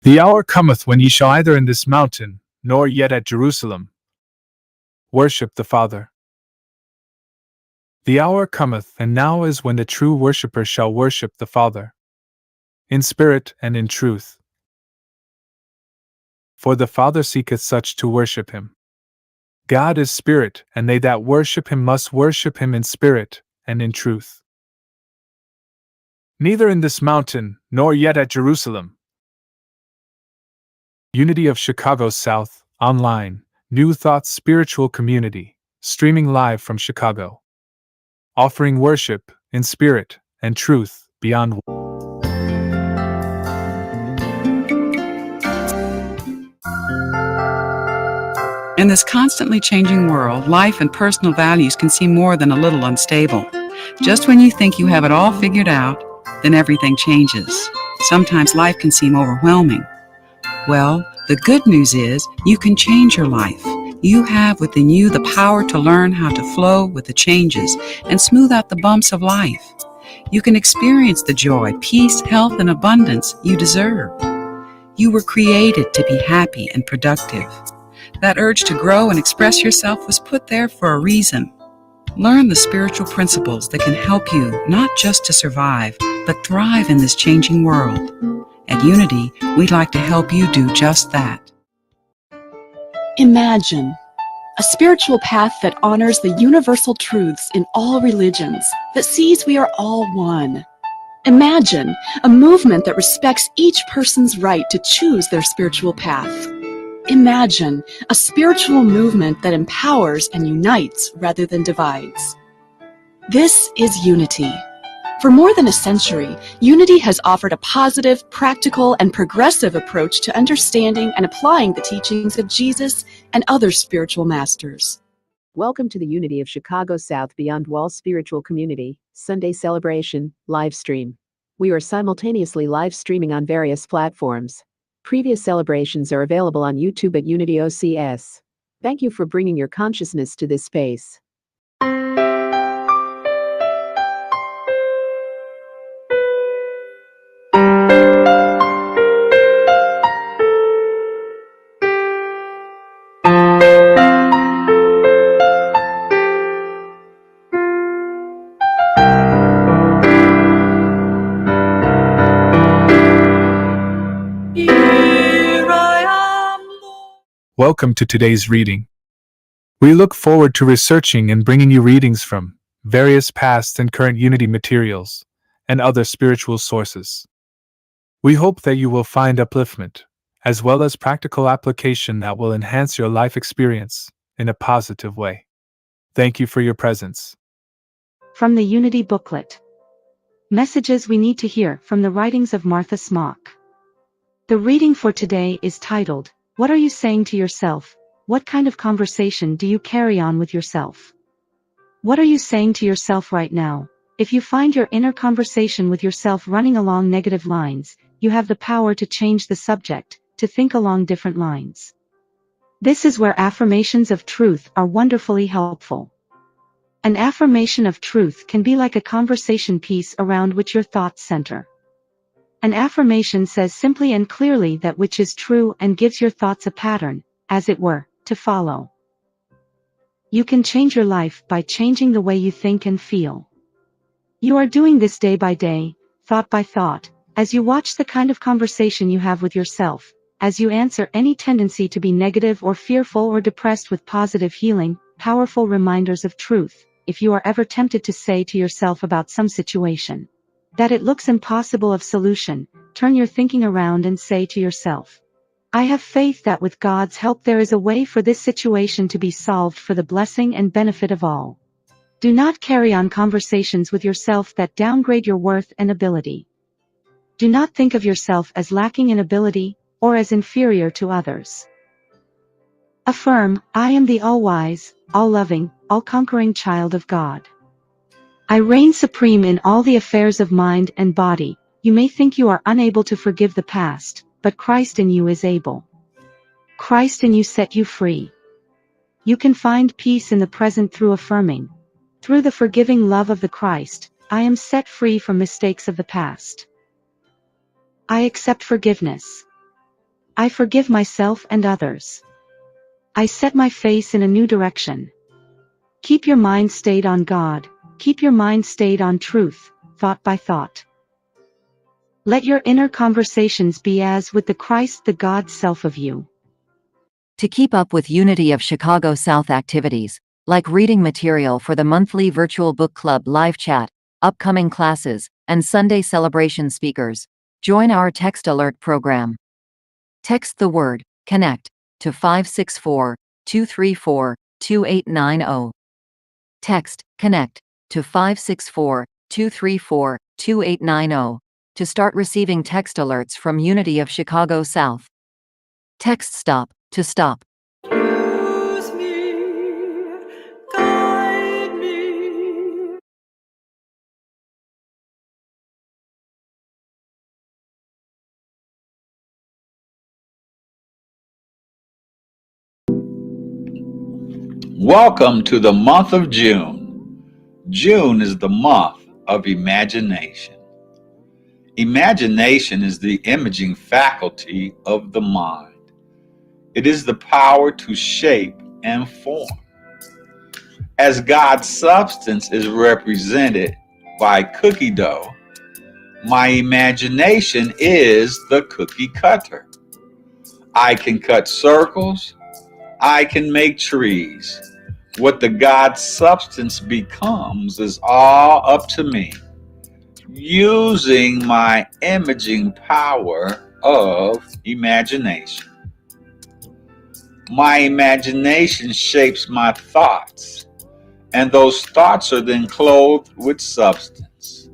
The hour cometh when ye shall either in this mountain, nor yet at Jerusalem, worship the Father. The hour cometh, and now is, when the true worshippers shall worship the Father, in spirit and in truth. For the Father seeketh such to worship him. God is spirit, and they that worship him must worship him in spirit and in truth. Neither in this mountain, nor yet at Jerusalem. Unity of Chicago South, online, New Thoughts Spiritual Community, streaming live from Chicago. Offering worship in spirit and truth beyond. In this constantly changing world, life and personal values can seem more than a little unstable. Just when you think you have it all figured out, then everything changes. Sometimes life can seem overwhelming. Well, the good news is you can change your life. You have within you the power to learn how to flow with the changes and smooth out the bumps of life. You can experience the joy, peace, health, and abundance you deserve. You were created to be happy and productive. That urge to grow and express yourself was put there for a reason. Learn the spiritual principles that can help you not just to survive, but thrive in this changing world. At Unity, we'd like to help you do just that. Imagine a spiritual path that honors the universal truths in all religions, that sees we are all one. Imagine a movement that respects each person's right to choose their spiritual path. Imagine a spiritual movement that empowers and unites rather than divides. This is Unity. For more than a century, Unity has offered a positive, practical, and progressive approach to understanding and applying the teachings of Jesus and other spiritual masters. Welcome to the Unity of Chicago South Beyond Wall Spiritual Community Sunday Celebration live stream. We are simultaneously live streaming on various platforms. Previous celebrations are available on YouTube at Unity OCS. Thank you for bringing your consciousness to this space. Welcome to today's reading. We look forward to researching and bringing you readings from various past and current Unity materials and other spiritual sources. We hope that you will find upliftment, as well as practical application that will enhance your life experience in a positive way. Thank you for your presence. From the Unity booklet. Messages we need to hear from the writings of Martha Smock. The reading for today is titled, What Are You Saying to Yourself? What kind of conversation do you carry on with yourself? What are you saying to yourself right now? If you find your inner conversation with yourself running along negative lines, you have the power to change the subject, to think along different lines. This is where affirmations of truth are wonderfully helpful. An affirmation of truth can be like a conversation piece around which your thoughts center. An affirmation says simply and clearly that which is true and gives your thoughts a pattern, as it were, to follow. You can change your life by changing the way you think and feel. You are doing this day by day, thought by thought, as you watch the kind of conversation you have with yourself, as you answer any tendency to be negative or fearful or depressed with positive healing, powerful reminders of truth. If you are ever tempted to say to yourself about some situation that it looks impossible of solution, turn your thinking around and say to yourself, I have faith that with God's help there is a way for this situation to be solved for the blessing and benefit of all. Do not carry on conversations with yourself that downgrade your worth and ability. Do not think of yourself as lacking in ability, or as inferior to others. Affirm, I am the all-wise, all-loving, all-conquering child of God. I reign supreme in all the affairs of mind and body. You may think you are unable to forgive the past, but Christ in you is able. Christ in you set you free. You can find peace in the present through affirming. Through the forgiving love of the Christ, I am set free from mistakes of the past. I accept forgiveness. I forgive myself and others. I set my face in a new direction. Keep your mind stayed on God. Keep your mind stayed on truth, thought by thought. Let your inner conversations be as with the Christ, the God self of you. To keep up with Unity of Chicago South activities, like reading material for the monthly virtual book club live chat, upcoming classes, and Sunday celebration speakers, join our text alert program. Text the word CONNECT to 564-234-2890. Text CONNECT to 564-234-2890 to start receiving text alerts from Unity of Chicago South. Text STOP to stop. Use me, guide me. Welcome to the month of June. June is the month of imagination. Imagination is the imaging faculty of the mind. It is the power to shape and form. As God's substance is represented by cookie dough, my imagination is the cookie cutter. I can cut circles. I can make trees. What the God substance becomes is all up to me, using my imaging power of imagination. My imagination shapes my thoughts, and those thoughts are then clothed with substance.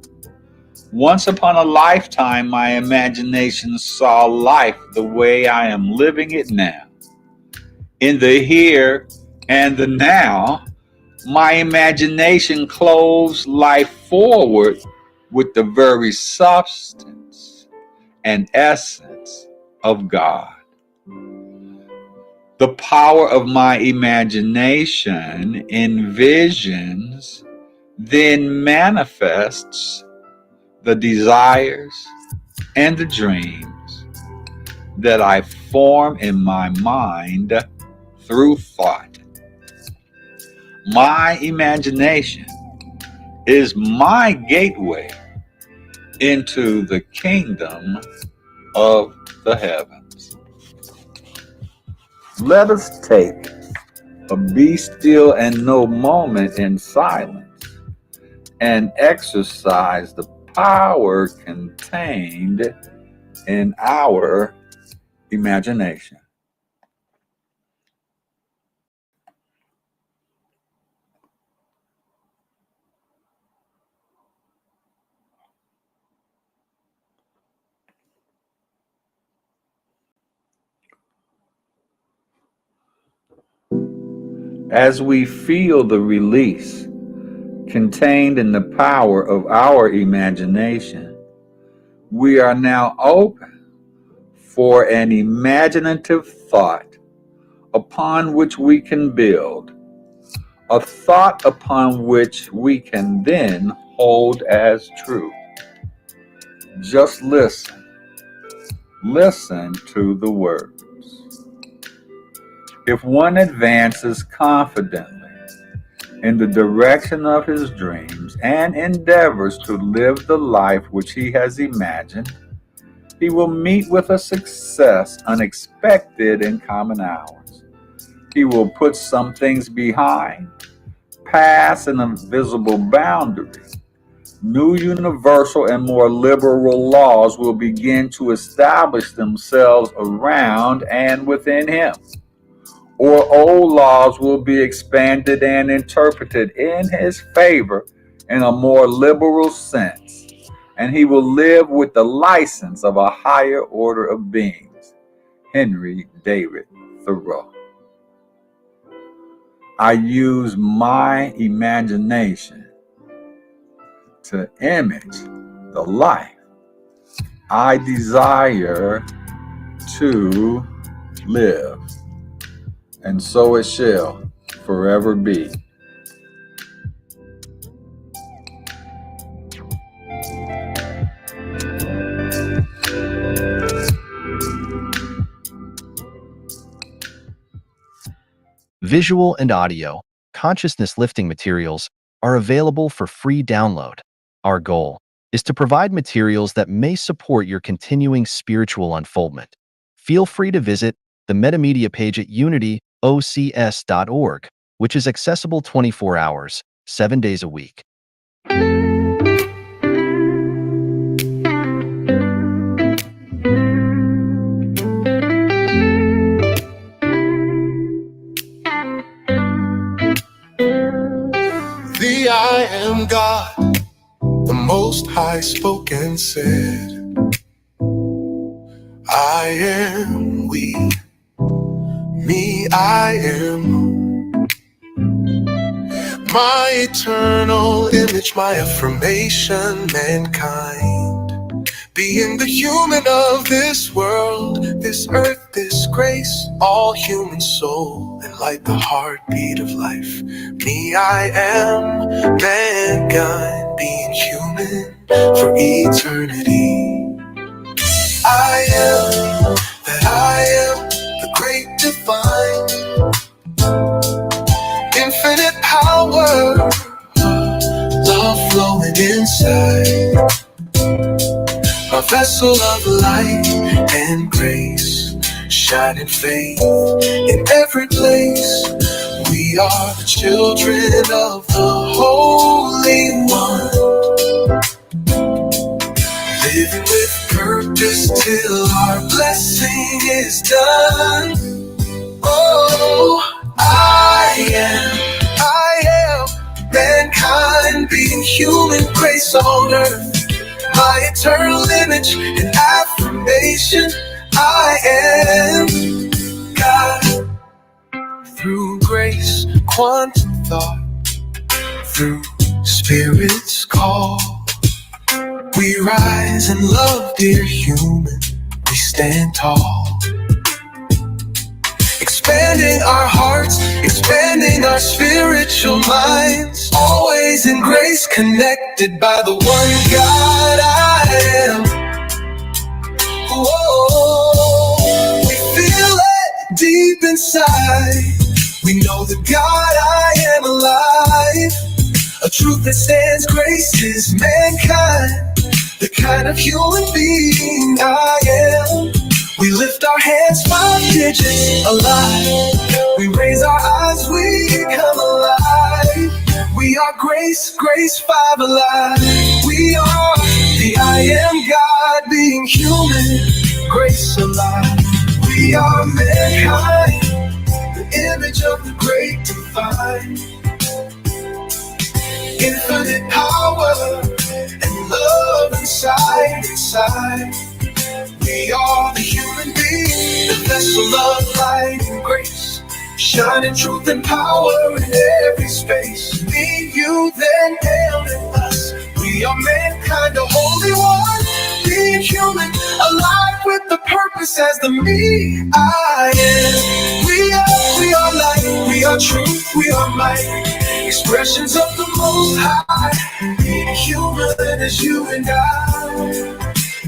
Once upon a lifetime, my imagination saw life the way I am living it now. In the here and the now, my imagination clothes life forward with the very substance and essence of God. The power of my imagination envisions, then manifests the desires and the dreams that I form in my mind through thought. My imagination is my gateway into the kingdom of the heavens. Let us take a be still and know moment in silence and exercise the power contained in our imagination. As we feel the release contained in the power of our imagination, we are now open for an imaginative thought upon which we can build, a thought upon which we can then hold as true. Just listen. Listen to the words. If one advances confidently in the direction of his dreams and endeavors to live the life which he has imagined, he will meet with a success unexpected in common hours. He will put some things behind, pass an invisible boundary. New universal and more liberal laws will begin to establish themselves around and within him, or old laws will be expanded and interpreted in his favor in a more liberal sense, and he will live with the license of a higher order of beings. Henry David Thoreau. I use my imagination to image the life I desire to live, and so it shall forever be. Visual and audio, consciousness lifting materials are available for free download. Our goal is to provide materials that may support your continuing spiritual unfoldment. Feel free to visit the Metamedia page at unityocs.org, which is accessible 24 hours, 7 days a week. The I am God, the Most High spoke and said, I am we, me, I am. My eternal image, my affirmation, mankind. Being the human of this world, this earth, this grace, all human soul, and like the heartbeat of life. Me, I am mankind, being human for eternity. I am that I am, the great divine, infinite power, love flowing inside. A vessel of light and grace, shining faith in every place. We are the children of the Holy One, living with purpose till our blessing is done. Oh, I am mankind, being human, grace on earth. My eternal image and affirmation, I am God. Through grace, quantum thought, through Spirit's call, we rise in love, dear human, we stand tall. Expanding our hearts, expanding our spiritual minds, always in grace, connected by the one God I am. Whoa, we feel it deep inside. We know that God I am alive. A truth that stands, grace is mankind, the kind of human being I am. We lift our hands, 5 digits alive. We raise our eyes, we come alive. We are grace, grace 5 alive. We are the I am God, being human, grace alive. We are mankind, the image of the great divine, infinite power and love inside. We are the human being, the vessel of light and grace, shining truth and power in every space. Me, you, then him and us. We are mankind, the Holy One, being human, alive with the purpose as the me I am. We are light, we are truth, we are might, expressions of the Most High, being human as you and I.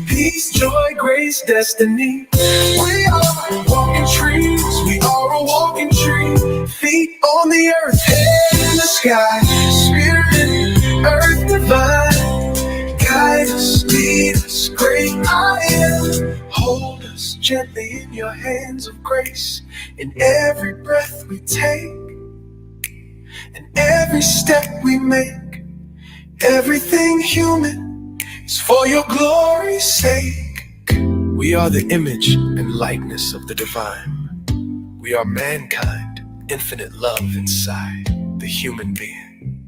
Peace, joy, grace, destiny. We are walking trees, we are a walking tree. Feet on the earth, head in the sky. Spirit, earth divine. Guide us, lead us, great I am. Hold us gently in your hands of grace. In every breath we take, and every step we make, everything human, it's for your glory's sake. We are the image and likeness of the divine. We are mankind, infinite love inside the human being.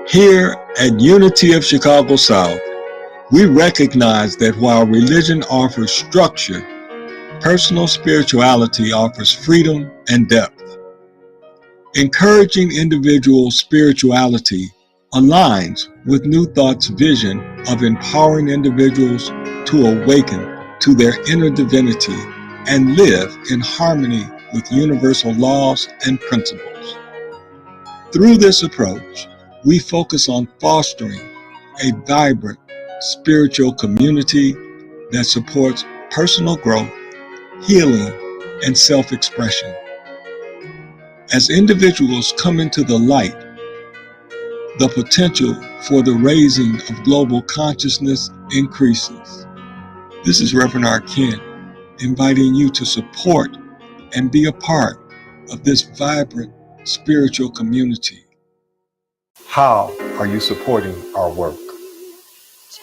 Here at Unity of Chicago South, we recognize that while religion offers structure, personal spirituality offers freedom and depth. Encouraging individual spirituality aligns with New Thought's vision of empowering individuals to awaken to their inner divinity and live in harmony with universal laws and principles. Through this approach, we focus on fostering a vibrant spiritual community that supports personal growth, healing, and self-expression. As individuals come into the light, the potential for the raising of global consciousness increases. This is Reverend R. Kent, inviting you to support and be a part of this vibrant spiritual community. How are you supporting our work?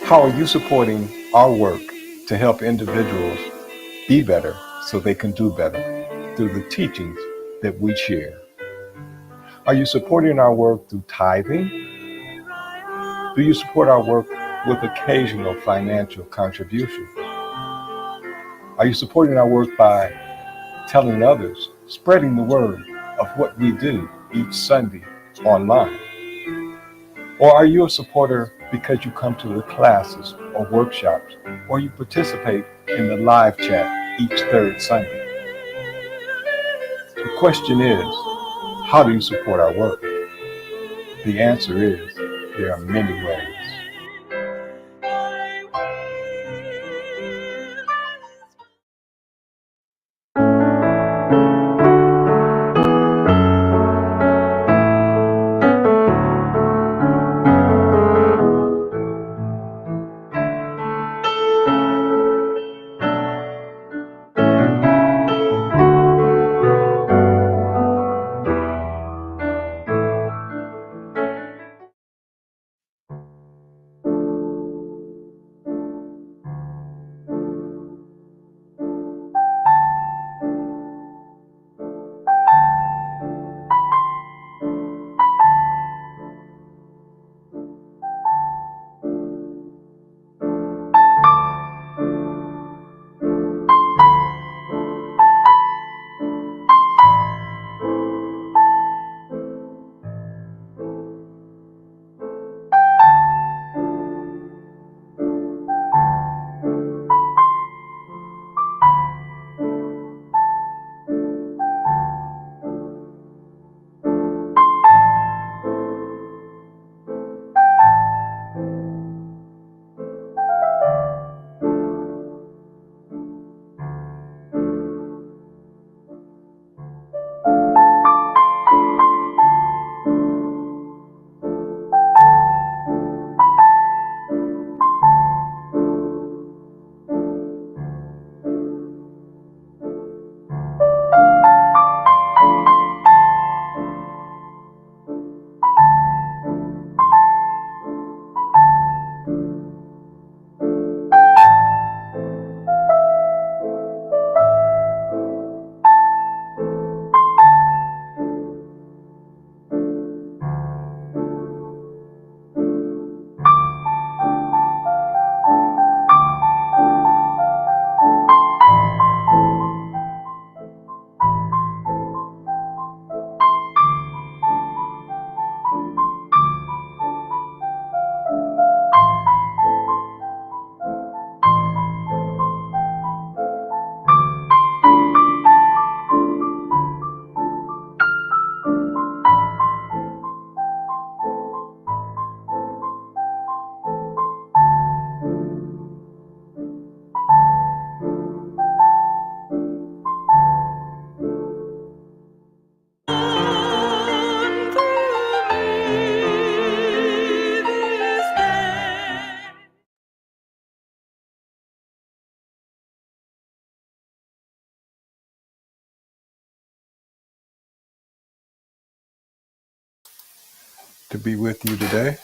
How are you supporting our work to help individuals be better so they can do better through the teachings that we share? Are you supporting our work through tithing? Do you support our work with occasional financial contribution? Are you supporting our work by telling others, spreading the word of what we do each Sunday online? Or are you a supporter because you come to the classes or workshops, or you participate in the live chat each third Sunday? The question is, how do you support our work? The answer is, there are many ways. To be with you today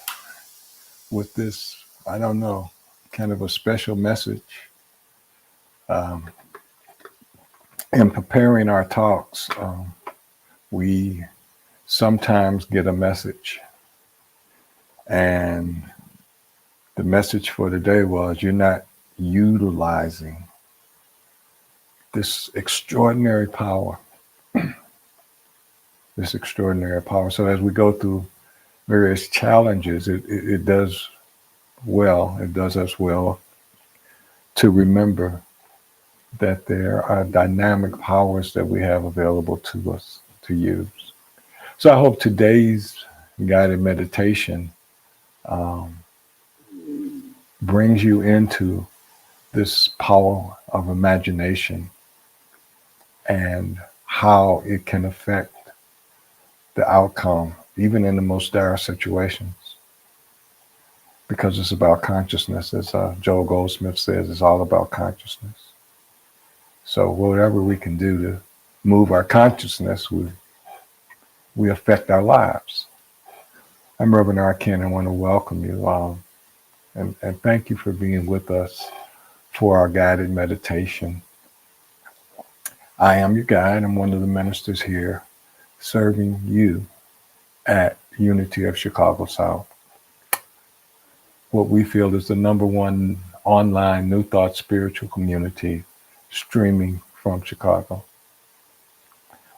with this, I don't know, kind of a special message. In preparing our talks, we sometimes get a message. And the message for today was, you're not utilizing this extraordinary power. This extraordinary power. So as we go through various challenges, it does us well to remember that there are dynamic powers that we have available to us to use. So I hope today's guided meditation brings you into this power of imagination and how it can affect the outcome, even in the most dire situations. Because it's about consciousness, as Joel Goldsmith says, it's all about consciousness. So whatever we can do to move our consciousness, we affect our lives. I'm Reverend R. Ken. I want to welcome you and thank you for being with us for our guided meditation. I am your guide. I'm one of the ministers here serving you at Unity of Chicago South. What we feel is the number one online New Thought spiritual community streaming from Chicago.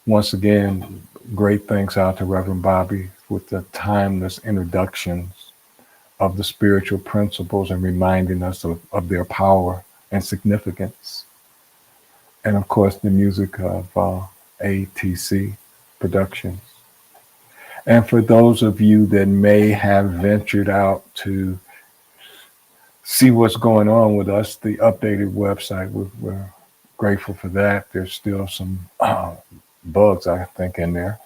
Once again, great thanks out to Reverend Bobby with the timeless introductions of the spiritual principles and reminding us of their power and significance. And of course, the music of ATC Productions. And for those of you that may have ventured out to see what's going on with us, the updated website, we're grateful for that. There's still some bugs, I think, in there.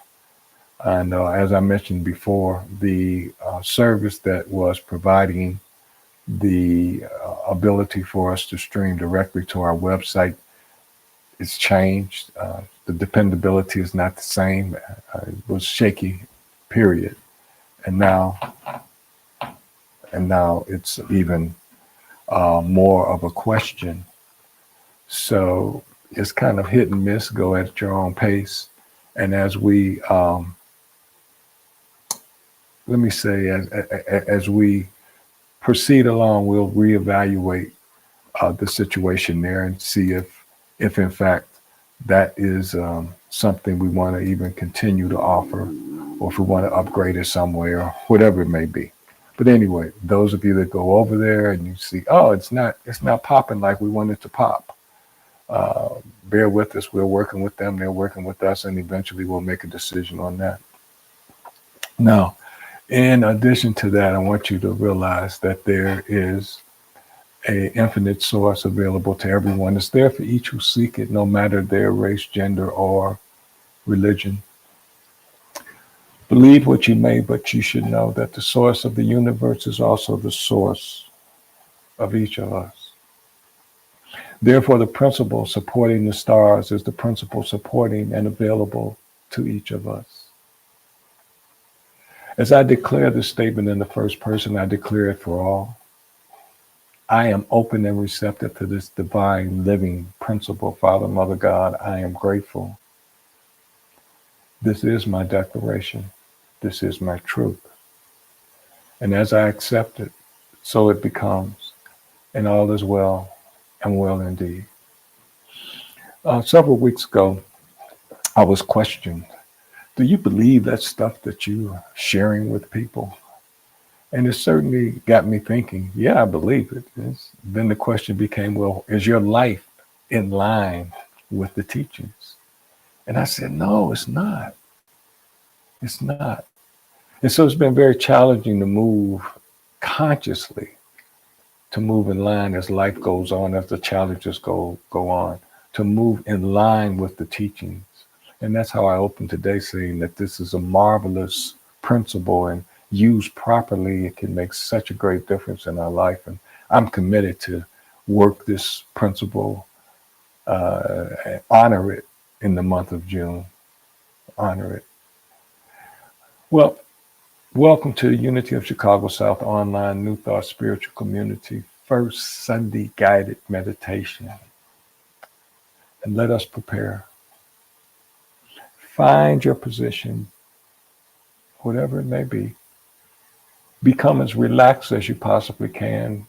And as I mentioned before, the service that was providing the ability for us to stream directly to our website is changed. The dependability is not the same. It was shaky, period. And now it's even more of a question. So it's kind of hit and miss, go at your own pace. And as we, let me say, as we proceed along, we'll reevaluate the situation there and see if in fact that is something we want to even continue to offer, or if we want to upgrade it somewhere, or whatever it may be. But anyway, those of you that go over there and you see, oh, it's not popping like we want it to pop. Bear with us. We're working with them. They're working with us, and eventually we'll make a decision on that. Now, in addition to that, I want you to realize that there is an infinite source available to everyone. It's there for each who seek it, no matter their race, gender, or religion. Believe what you may, but you should know that the source of the universe is also the source of each of us. Therefore, the principle supporting the stars is the principle supporting and available to each of us. As I declare this statement in the first person, I declare it for all. I am open and receptive to this divine living principle. Father, Mother, God, I am grateful. This is my declaration. This is my truth. And as I accept it, so it becomes, and all is well and well indeed. Several weeks ago, I was questioned. Do you believe that stuff that you're sharing with people? And it certainly got me thinking, yeah, I believe it. Then the question became, well, is your life in line with the teachings? And I said, no, it's not. It's not. And so it's been very challenging to move consciously, to move in line as life goes on, as the challenges go on, to move in line with the teachings. And that's how I opened today, saying that this is a marvelous principle, and used properly, it can make such a great difference in our life. And I'm committed to work this principle, honor it in the month of June, honor it. Well, welcome to the Unity of Chicago South online New Thought Spiritual Community, first Sunday guided meditation. And let us prepare. Find your position, whatever it may be. Become as relaxed as you possibly can.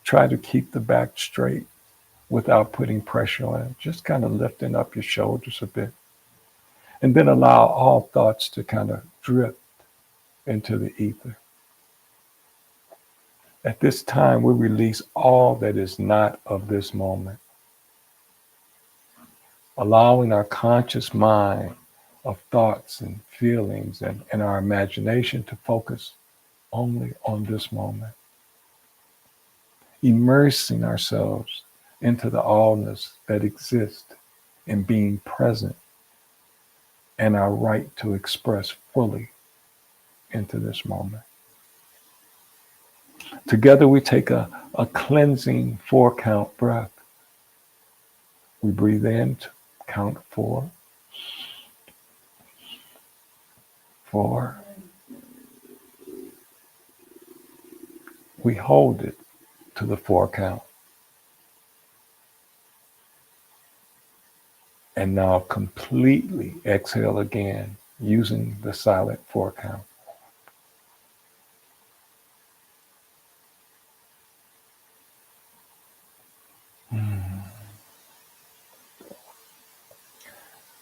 Try to keep the back straight without putting pressure on it. Just kind of lifting up your shoulders a bit. And then allow all thoughts to kind of drift into the ether. At this time, we release all that is not of this moment. Allowing our conscious mind of thoughts and feelings and our imagination to focus only on this moment. Immersing ourselves into the allness that exists in being present and our right to express fully into this moment. Together we take a cleansing 4-count breath. We breathe in to count 4, 4. We hold it to the 4 count. And now completely exhale again using the silent 4 count.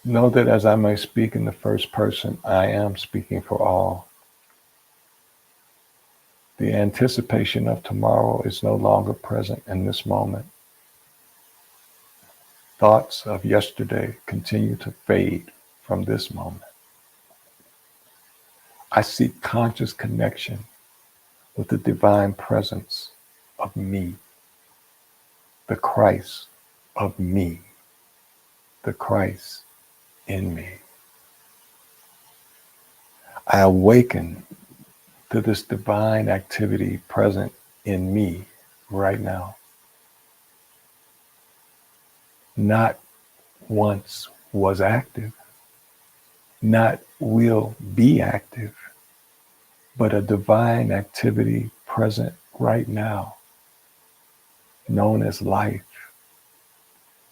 Know that as I may speak in the first person, I am speaking for all. The anticipation of tomorrow is no longer present in this moment. Thoughts of yesterday continue to fade from this moment. I seek conscious connection with the divine presence of me, the Christ of me, the Christ in me. I awaken to this divine activity present in me right now. Not once was active, not will be active, but a divine activity present right now, known as life,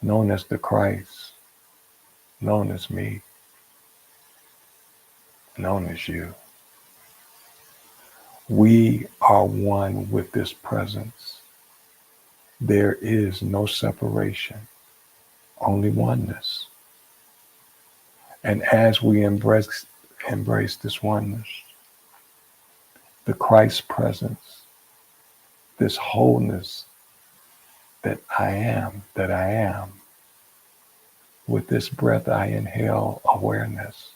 known as the Christ, known as me, known as you. We are one with this presence. There is no separation, only oneness. And as we embrace this oneness, the Christ presence, this wholeness that I am, with this breath I inhale awareness.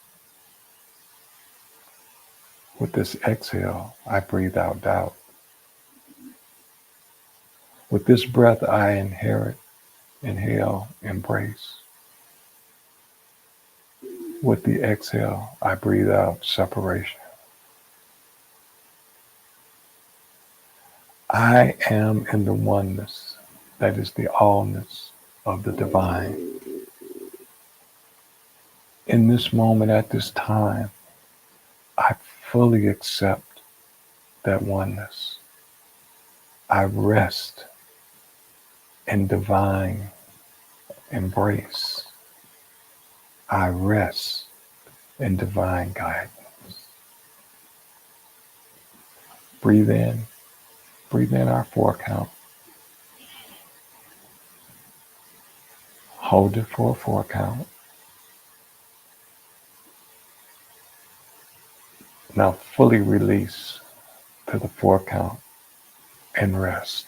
With this exhale, I breathe out doubt. With this breath I inhale embrace. With the exhale, I breathe out separation. I am in the oneness that is the allness of the divine. In this moment, at this time, I fully accept that oneness. I rest in divine embrace. I rest in divine guidance. Breathe in our 4 count. Hold it for a 4 count. Now fully release to the 4 count and rest.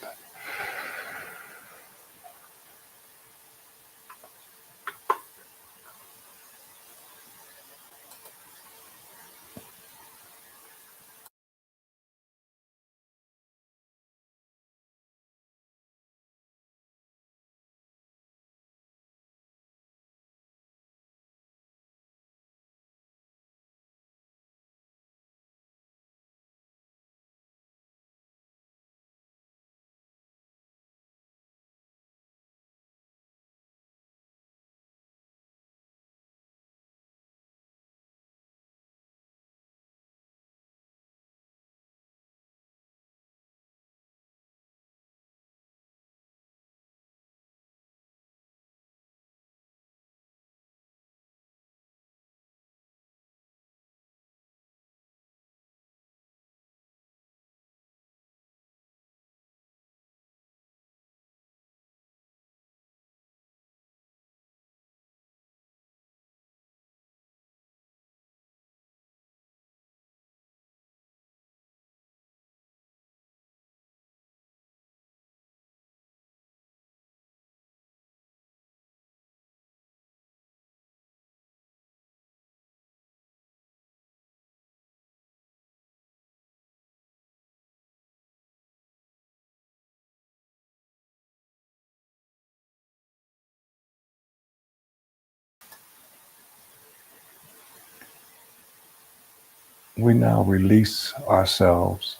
We now release ourselves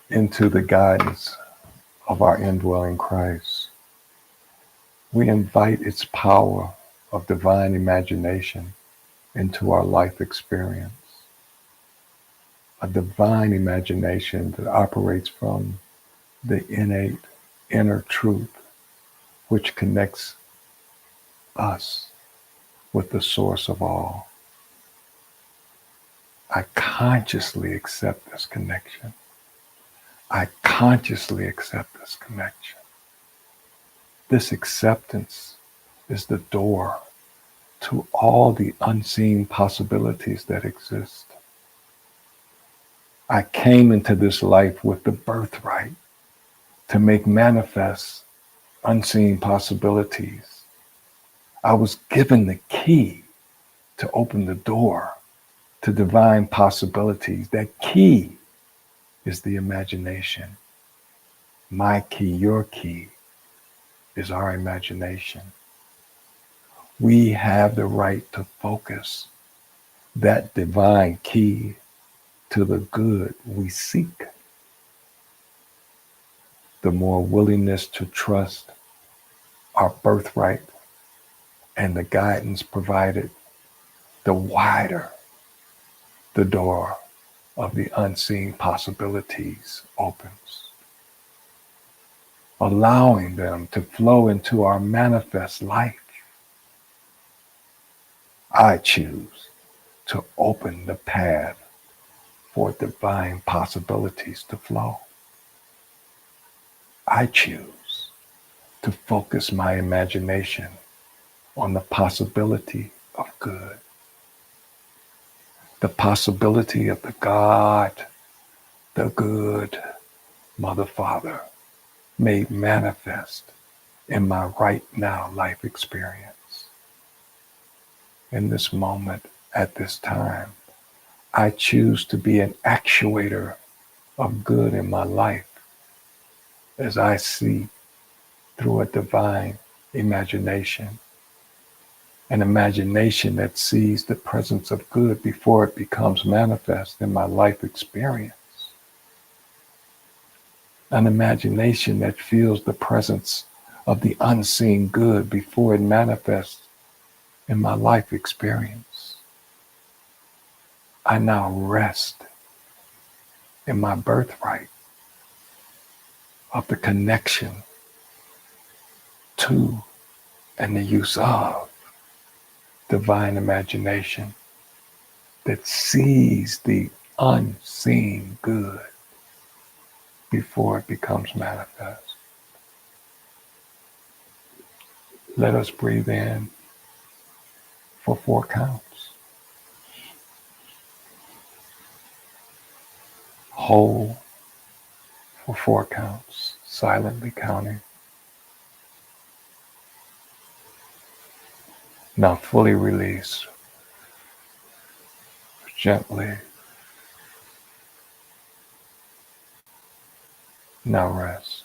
into the guidance of our indwelling Christ. We invite its power of divine imagination into our life experience, a divine imagination that operates from the innate inner truth which connects us with the source of all. I consciously accept this connection. I consciously accept this connection. This acceptance is the door to all the unseen possibilities that exist. I came into this life with the birthright to make manifest unseen possibilities. I was given the key to open the door to divine possibilities. That key is the imagination. My key, your key, is our imagination. We have the right to focus that divine key to the good we seek. The more willingness to trust our birthright and the guidance provided, the wider the door of the unseen possibilities opens, allowing them to flow into our manifest life. I choose to open the path for divine possibilities to flow. I choose to focus my imagination on the possibility of good, the possibility of the God, the good Mother Father made manifest in my right now life experience. In this moment, at this time, I choose to be an actuator of good in my life as I see through a divine imagination, an imagination that sees the presence of good before it becomes manifest in my life experience, an imagination that feels the presence of the unseen good before it manifests in my life experience. I now rest in my birthright of the connection to and the use of divine imagination that sees the unseen good before it becomes manifest. Let us breathe in for 4 counts. Hold for 4 counts, silently counting. Now fully release, gently. Now rest.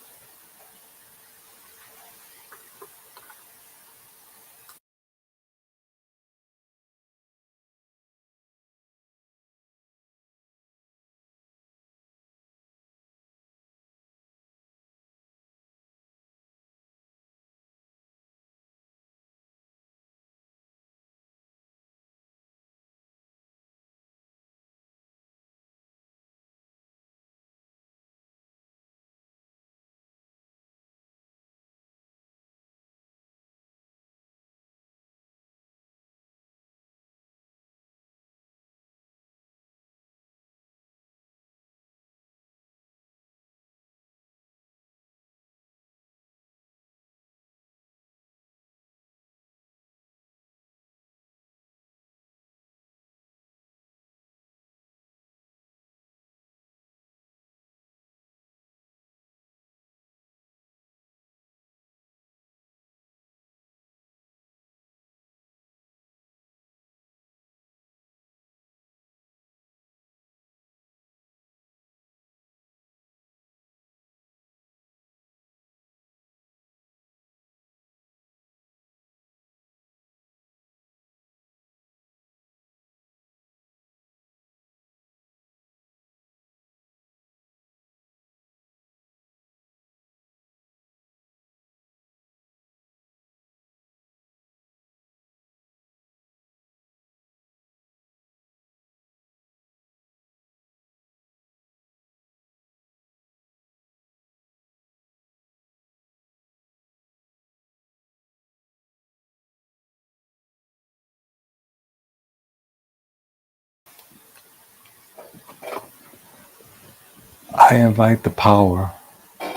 I invite the power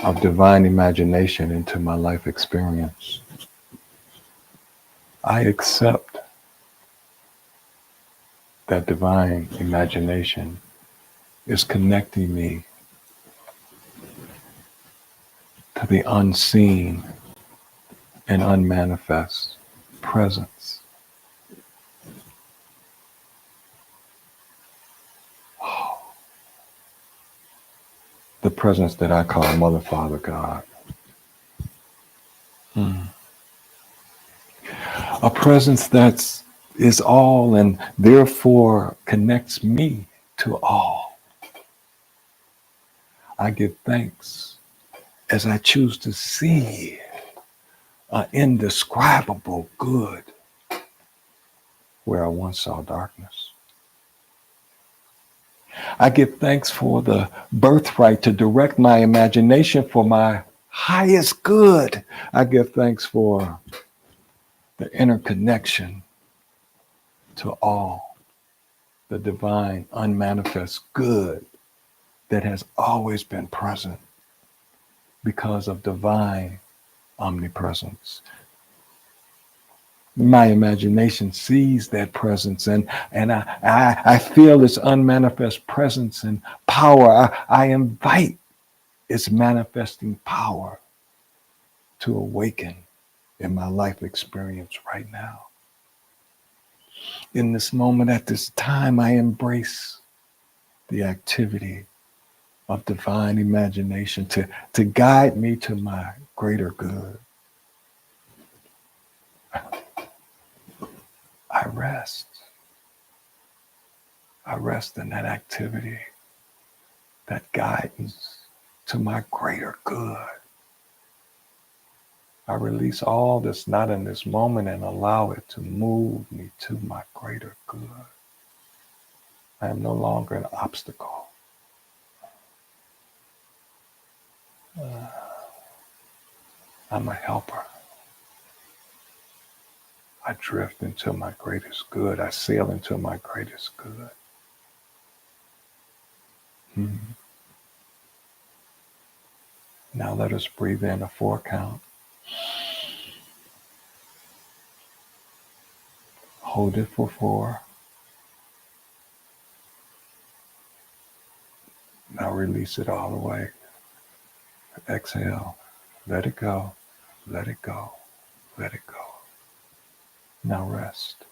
of divine imagination into my life experience. I accept that divine imagination is connecting me to the unseen and unmanifest presence. The presence that I call Mother, Father, God. A presence that is all and therefore connects me to all. I give thanks as I choose to see an indescribable good where I once saw darkness. I give thanks for the birthright to direct my imagination for my highest good. I give thanks for the interconnection to all, the divine, unmanifest good that has always been present because of divine omnipresence. My imagination sees that presence and I feel its unmanifest presence and power. I invite its manifesting power to awaken in my life experience right now. In this moment, at this time, I embrace the activity of divine imagination to guide me to my greater good. I rest. I rest in that activity, that guidance to my greater good. I release all that's not in this moment and allow it to move me to my greater good. I am no longer an obstacle. I'm a helper. I drift into my greatest good. I sail into my greatest good. Now let us breathe in a 4 count. Hold it for 4. Now release it all the way. Exhale. Let it go. Let it go. Let it go. Now rest.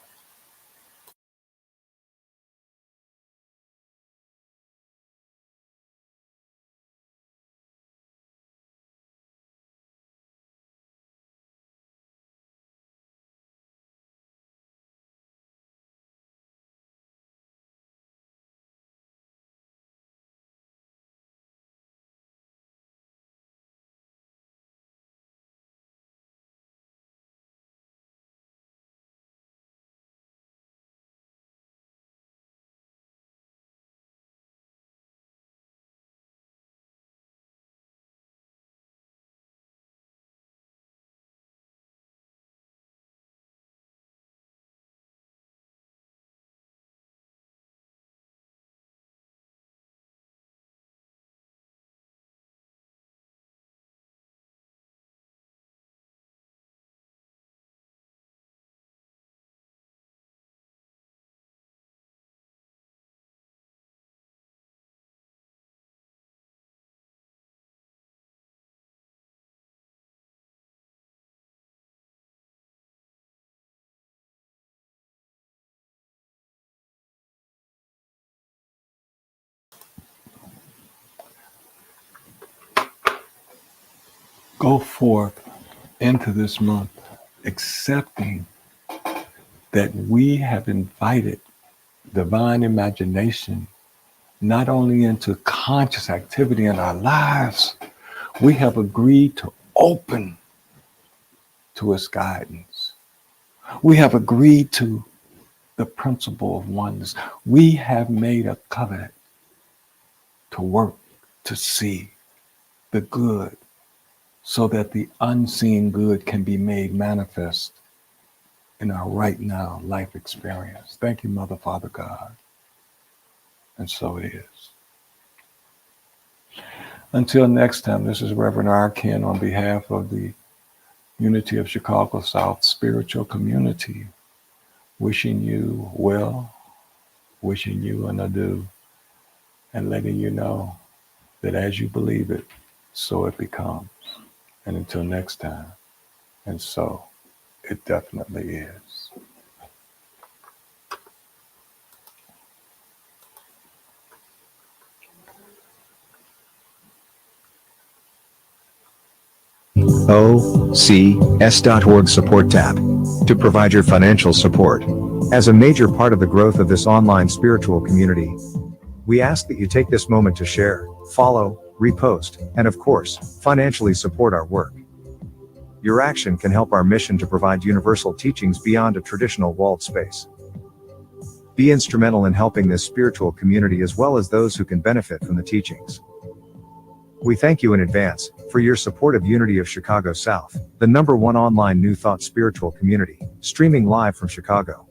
Go forth into this month accepting that we have invited divine imagination not only into conscious activity in our lives, we have agreed to open to its guidance. We have agreed to the principle of oneness. We have made a covenant to work to see the good so that the unseen good can be made manifest in our right now life experience. Thank you, Mother, Father, God. And so it is. Until next time, this is Reverend R. Ken on behalf of the Unity of Chicago South Spiritual Community, wishing you well, wishing you an adieu, and letting you know that as you believe it, so it becomes. And until next time, and so it definitely is. OCS.org support tab to provide your financial support. As a major part of the growth of this online spiritual community, we ask that you take this moment to share, follow, repost, and of course, financially support our work. Your action can help our mission to provide universal teachings beyond a traditional walled space. Be instrumental in helping this spiritual community as well as those who can benefit from the teachings. We thank you in advance for your support of Unity of Chicago South, the #1 online New Thought spiritual community, streaming live from Chicago.